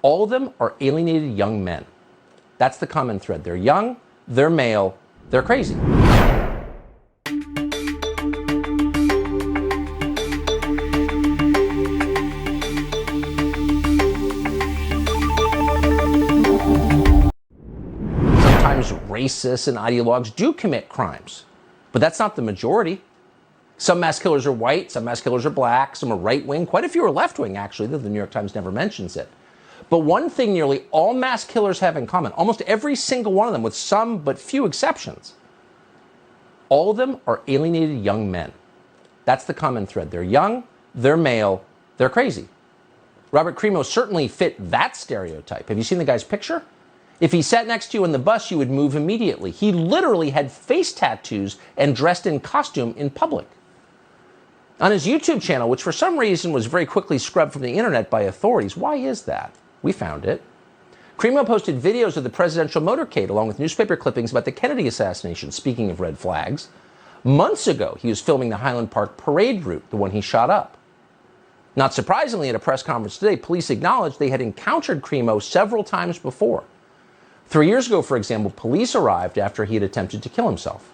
All of them are alienated young men. That's the common thread. They're young, they're male, they're crazy. Sometimes racists and ideologues do commit crimes, but that's not the majority. Some mass killers are white, some mass killers are black, some are right-wing, quite a few are left-wing, actually, though the New York Times never mentions it. But one thing nearly all mass killers have in common, almost every single one of them, with some but few exceptions, all of them are alienated young men. That's the common thread. They're young, they're male, they're crazy. Robert Crimo certainly fit that stereotype. Have you seen the guy's picture? If he sat next to you on the bus, you would move immediately. He literally had face tattoos and dressed in costume in public. On his YouTube channel, which for some reason was very quickly scrubbed from the internet by authorities. Why is that? We found it. Crimo posted videos of the presidential motorcade along with newspaper clippings about the Kennedy assassination, speaking of red flags. Months ago, he was filming the Highland Park parade route, the one he shot up. Not surprisingly, at a press conference today, police acknowledged they had encountered Crimo several times before. 3 years ago, for example, police arrived after he had attempted to kill himself.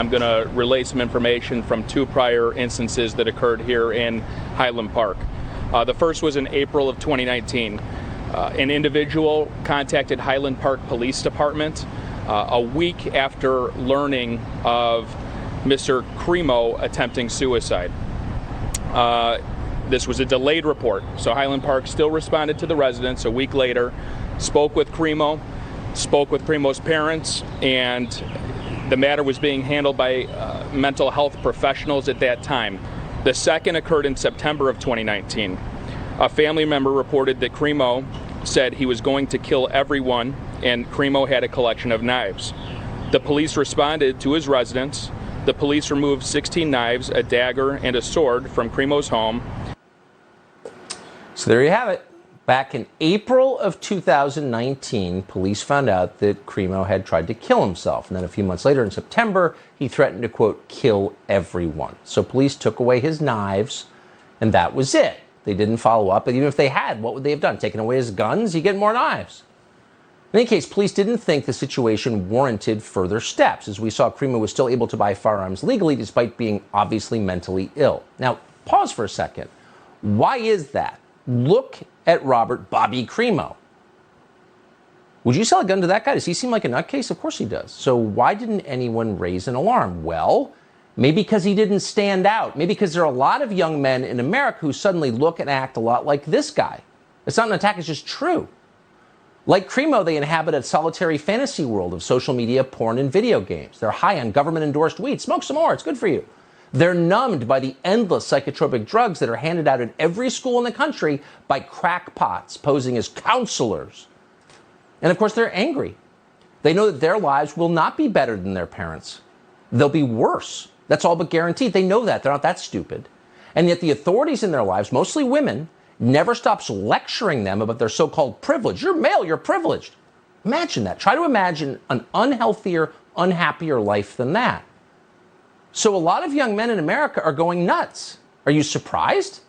I'm going to relay some information from 2 prior instances that occurred here in Highland Park. The first was in April of 2019. An individual contacted Highland Park Police Department a week after learning of Mr. Crimo attempting suicide. This was a delayed report, so Highland Park still responded to the residents a week later, spoke with Crimo, spoke with Crimo's parents, and the matter was being handled by mental health professionals at that time. The second occurred in September of 2019. A family member reported that Crimo said he was going to kill everyone, and Crimo had a collection of knives. The police responded to his residence. The police removed 16 knives, a dagger, and a sword from Crimo's home. So there you have it. Back in April of 2019, police found out that Crimo had tried to kill himself. And then a few months later, in September, he threatened to, quote, kill everyone. So police took away his knives, and that was it. They didn't follow up. But even if they had, what would they have done? Taken away his guns? You get more knives. In any case, police didn't think the situation warranted further steps, as we saw Crimo was still able to buy firearms legally despite being obviously mentally ill. Now, pause for a second. Why is that? Look at Robert Bobby Crimo. Would you sell a gun to that guy? Does he seem like a nutcase? Of course he does. So why didn't anyone raise an alarm? Well, maybe because he didn't stand out. Maybe because there are a lot of young men in America who suddenly look and act a lot like this guy. It's not an attack, it's just true. Like Crimo, they inhabit a solitary fantasy world of social media, porn, and video games. They're high on government-endorsed weed. Smoke some more, it's good for you. They're numbed by the endless psychotropic drugs that are handed out at every school in the country by crackpots posing as counselors. And of course, they're angry. They know that their lives will not be better than their parents. They'll be worse. That's all but guaranteed. They know that. They're not that stupid. And yet the authorities in their lives, mostly women, never stops lecturing them about their so-called privilege. You're male, you're privileged. Imagine that. Try to imagine an unhealthier, unhappier life than that. So a lot of young men in America are going nuts. Are you surprised?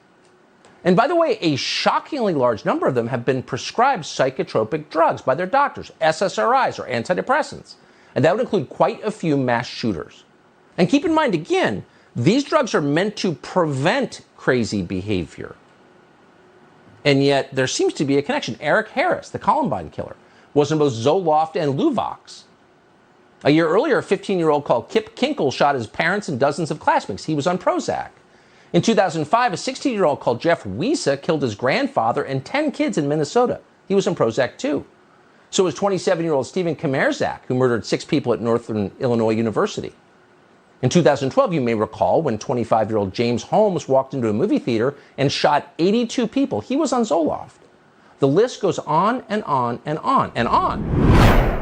And by the way, a shockingly large number of them have been prescribed psychotropic drugs by their doctors, SSRIs or antidepressants. And that would include quite a few mass shooters. And keep in mind, again, these drugs are meant to prevent crazy behavior. And yet there seems to be a connection. Eric Harris, the Columbine killer, was on both Zoloft and Luvox. A year earlier, a 15-year-old called Kip Kinkle shot his parents and dozens of classmates. He was on Prozac. In 2005, a 16-year-old called Jeff Wiesa killed his grandfather and 10 kids in Minnesota. He was on Prozac too. So was 27-year-old Stephen Kamerzak, who murdered 6 people at Northern Illinois University. In 2012, you may recall, when 25-year-old James Holmes walked into a movie theater and shot 82 people. He was on Zoloft. The list goes on and on and on and on.